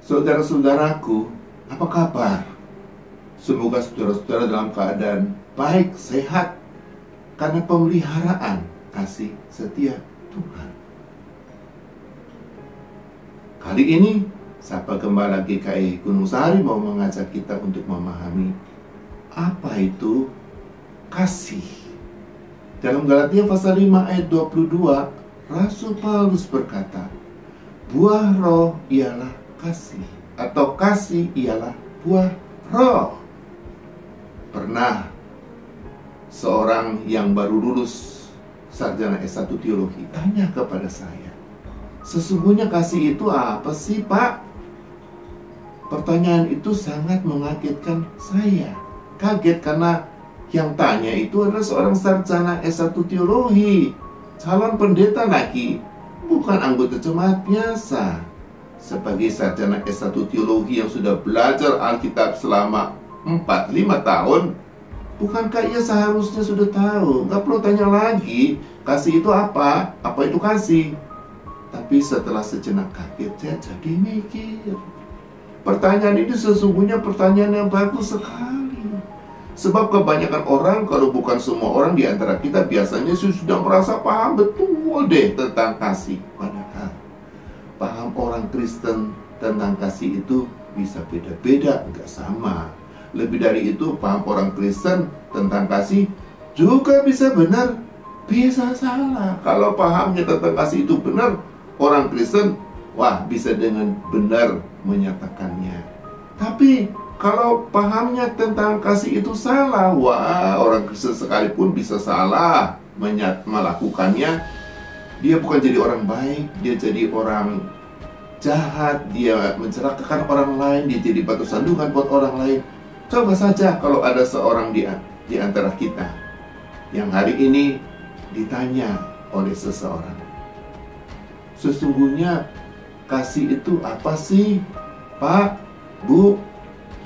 Saudara-saudaraku, apa kabar? Semoga saudara-saudara dalam keadaan baik, sehat, karena pemeliharaan kasih setia Tuhan. Kali ini, Sapa Gembala GKI Gunung Sahari mau mengajak kita untuk memahami apa itu kasih. Dalam Galatia pasal 5 ayat 22, Rasul Paulus berkata, buah roh ialah kasih, atau kasih ialah buah roh. Pernah seorang yang baru lulus sarjana S1 teologi tanya kepada saya, sesungguhnya kasih itu apa sih, Pak? Pertanyaan itu sangat mengagetkan saya. Kaget karena yang tanya itu adalah seorang sarjana S1 teologi, calon pendeta lagi, bukan anggota jemaat biasa. Sebagai sarjana S1 teologi yang sudah belajar Alkitab selama 4-5 tahun, bukankah ia seharusnya sudah tahu? Gak perlu tanya lagi, kasih itu apa? Apa itu kasih? Tapi setelah sejenak kaget, saya jadi mikir, pertanyaan ini sesungguhnya pertanyaan yang bagus sekali. Sebab kebanyakan orang, kalau bukan semua orang di antara kita, biasanya sudah merasa paham betul deh tentang kasih. Padahal paham orang Kristen tentang kasih itu bisa beda-beda, nggak sama. Lebih dari itu, paham orang Kristen tentang kasih juga bisa benar, bisa salah. Kalau pahamnya tentang kasih itu benar, orang Kristen, wah, bisa dengan benar menyatakannya. Tapi kalau pahamnya tentang kasih itu salah, wah, orang Kristen sekalipun bisa salah melakukannya. Dia bukan jadi orang baik, dia jadi orang jahat, dia mencelakakan orang lain, dia jadi batu sandungan buat orang lain. Coba saja kalau ada seorang di antara kita yang hari ini ditanya oleh seseorang, sesungguhnya kasih itu apa sih, Pak, Bu?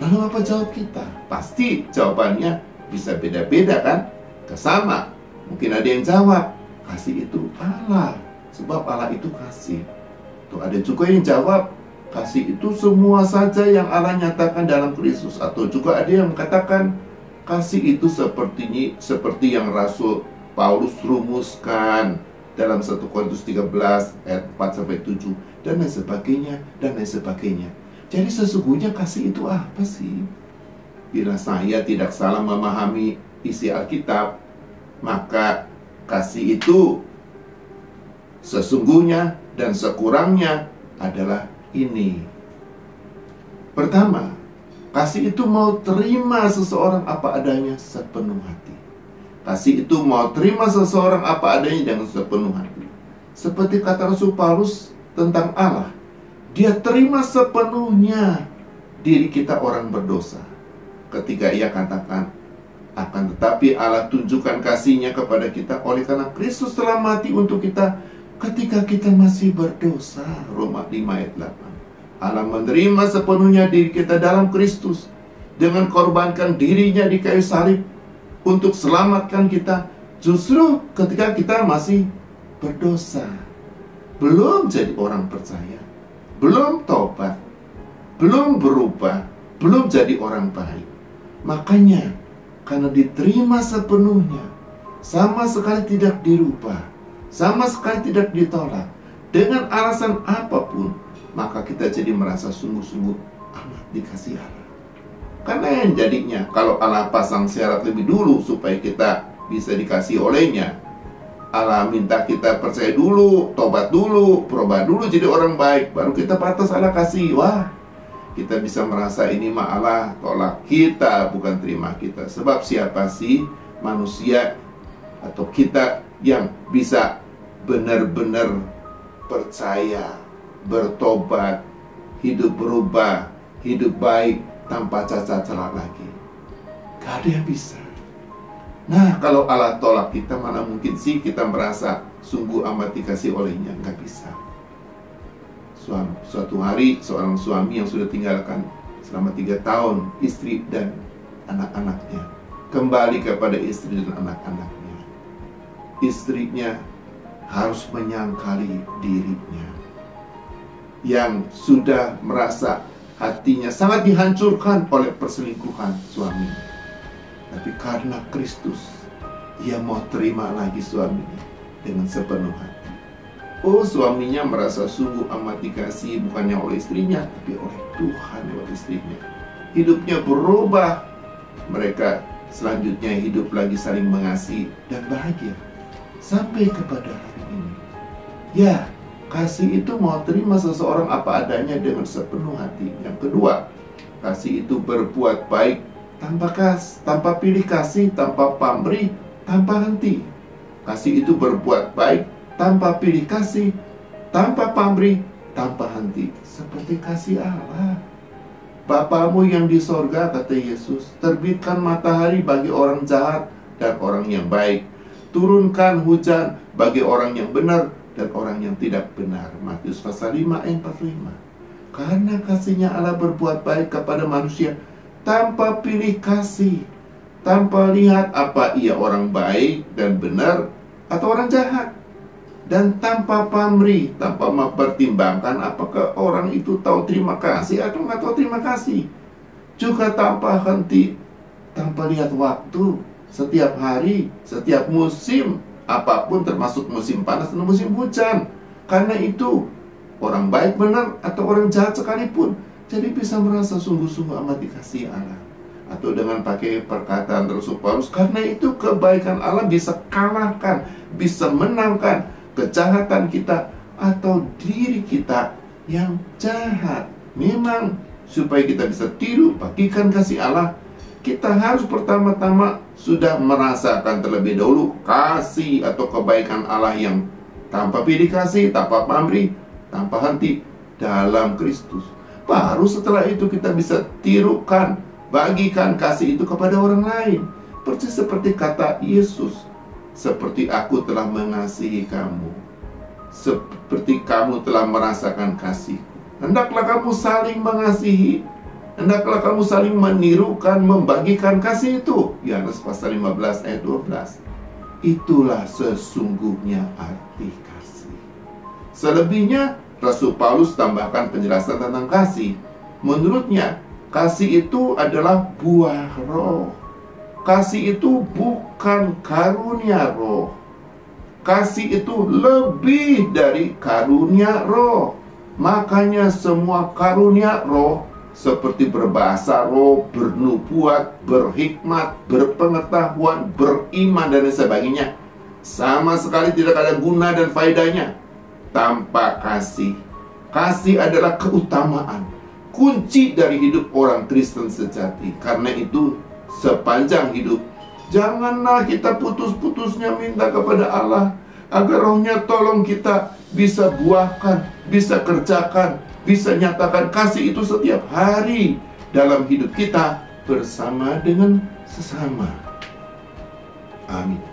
Lalu apa jawab kita? Pasti jawabannya bisa beda-beda kan? Kesama. Mungkin ada yang jawab, kasih itu Allah, sebab Allah itu kasih. Tuh ada juga yang jawab, kasih itu semua saja yang Allah nyatakan dalam Kristus. Atau juga ada yang mengatakan, kasih itu seperti yang Rasul Paulus rumuskan dalam 1 Korintus 13 ayat 4-7, dan lain sebagainya, dan lain sebagainya. Jadi sesungguhnya kasih itu apa sih? Bila saya tidak salah memahami isi Alkitab, maka kasih itu sesungguhnya dan sekurangnya adalah ini. Pertama, kasih itu mau terima seseorang apa adanya sepenuh hati. Kasih itu mau terima seseorang apa adanya dengan sepenuh hati. Seperti kata Rasul Paulus tentang Allah, dia terima sepenuhnya diri kita orang berdosa. Ketika ia katakan, akan tetapi Allah tunjukkan kasih-Nya kepada kita oleh karena Kristus telah mati untuk kita ketika kita masih berdosa. Roma 5 ayat 8. Allah menerima sepenuhnya diri kita dalam Kristus dengan korbankan dirinya di kayu salib untuk selamatkan kita justru ketika kita masih berdosa, belum jadi orang percaya, belum tobat, belum berubah, belum jadi orang baik. Makanya karena diterima sepenuhnya, sama sekali tidak dirubah, sama sekali tidak ditolak dengan alasan apapun, maka kita jadi merasa sungguh-sungguh amat dikasihi Allah. Karena yang jadinya kalau Allah pasang syarat lebih dulu supaya kita bisa dikasih olehnya, Allah minta kita percaya dulu, tobat dulu, berubah dulu jadi orang baik, baru kita pantas Allah kasih. Wah, kita bisa merasa ini mah Allah tolak kita, bukan terima kita. Sebab siapa sih manusia atau kita yang bisa benar-benar percaya, bertobat, hidup berubah, hidup baik tanpa cacat celah lagi? Gak ada yang bisa. Nah, kalau Allah tolak kita, mana mungkin sih kita merasa sungguh amat dikasih olehnya? Gak bisa. Suatu hari seorang suami yang sudah tinggalkan selama 3 tahun istri dan anak-anaknya kembali kepada istri dan anak-anaknya. Istrinya harus menyangkali dirinya yang sudah merasa hatinya sangat dihancurkan oleh perselingkuhan suaminya. Tapi karena Kristus, ia mau terima lagi suaminya dengan sepenuh hati. Oh, suaminya merasa sungguh amat dikasihi, bukannya oleh istrinya, tapi oleh Tuhan lewat istrinya. Hidupnya berubah. Mereka selanjutnya hidup lagi saling mengasihi dan bahagia sampai kepada hari ini. Ya, kasih itu mau terima seseorang apa adanya dengan sepenuh hati. Yang kedua, kasih itu berbuat baik tanpa pilih kasih, tanpa pamrih, tanpa henti. Kasih itu berbuat baik tanpa pilih kasih, tanpa pamrih, tanpa henti. Seperti kasih Allah. Bapamu yang di sorga, kata Yesus, terbitkan matahari bagi orang jahat dan orang yang baik. Turunkan hujan bagi orang yang benar dan orang yang tidak benar. Matius pasal 5 ayat 45. Karena kasihnya Allah berbuat baik kepada manusia tanpa pilih kasih, tanpa lihat apa ia orang baik dan benar atau orang jahat, dan tanpa pamrih, tanpa mempertimbangkan apakah orang itu tahu terima kasih atau nggak tahu terima kasih. Juga tanpa henti, tanpa lihat waktu, setiap hari, setiap musim, apapun termasuk musim panas dan musim hujan. Karena itu, orang baik benar atau orang jahat sekalipun, jadi bisa merasa sungguh-sungguh amat dikasihi Allah. Atau dengan pakai perkataan Rasul Paulus, karena itu kebaikan Allah bisa kalahkan, bisa menangkan kejahatan kita atau diri kita yang jahat. Memang supaya kita bisa tiru bagikan kasih Allah, kita harus pertama-tama sudah merasakan terlebih dahulu kasih atau kebaikan Allah yang tanpa pilih kasih, tanpa pamrih, tanpa henti dalam Kristus. Baru setelah itu kita bisa tirukan, bagikan kasih itu kepada orang lain. Persis seperti kata Yesus, seperti aku telah mengasihi kamu, seperti kamu telah merasakan kasihku. Hendaklah kamu saling mengasihi, hendaklah kamu saling menirukan, membagikan kasih itu. Yohanes pasal 15 ayat 12. Itulah sesungguhnya arti kasih. Selebihnya Rasul Paulus tambahkan penjelasan tentang kasih. Menurutnya, kasih itu adalah buah roh. Kasih itu bukan karunia roh. Kasih itu lebih dari karunia roh. Makanya semua karunia roh seperti berbahasa roh, bernubuat, berhikmat, berpengetahuan, beriman, dan sebagainya, sama sekali tidak ada guna dan faedahnya tanpa kasih. Kasih adalah keutamaan, kunci dari hidup orang Kristen sejati. Karena itu, sepanjang hidup, janganlah kita putus-putusnya minta kepada Allah agar rohnya tolong kita bisa buahkan, bisa kerjakan, bisa nyatakan kasih itu setiap hari dalam hidup kita bersama dengan sesama. Amin.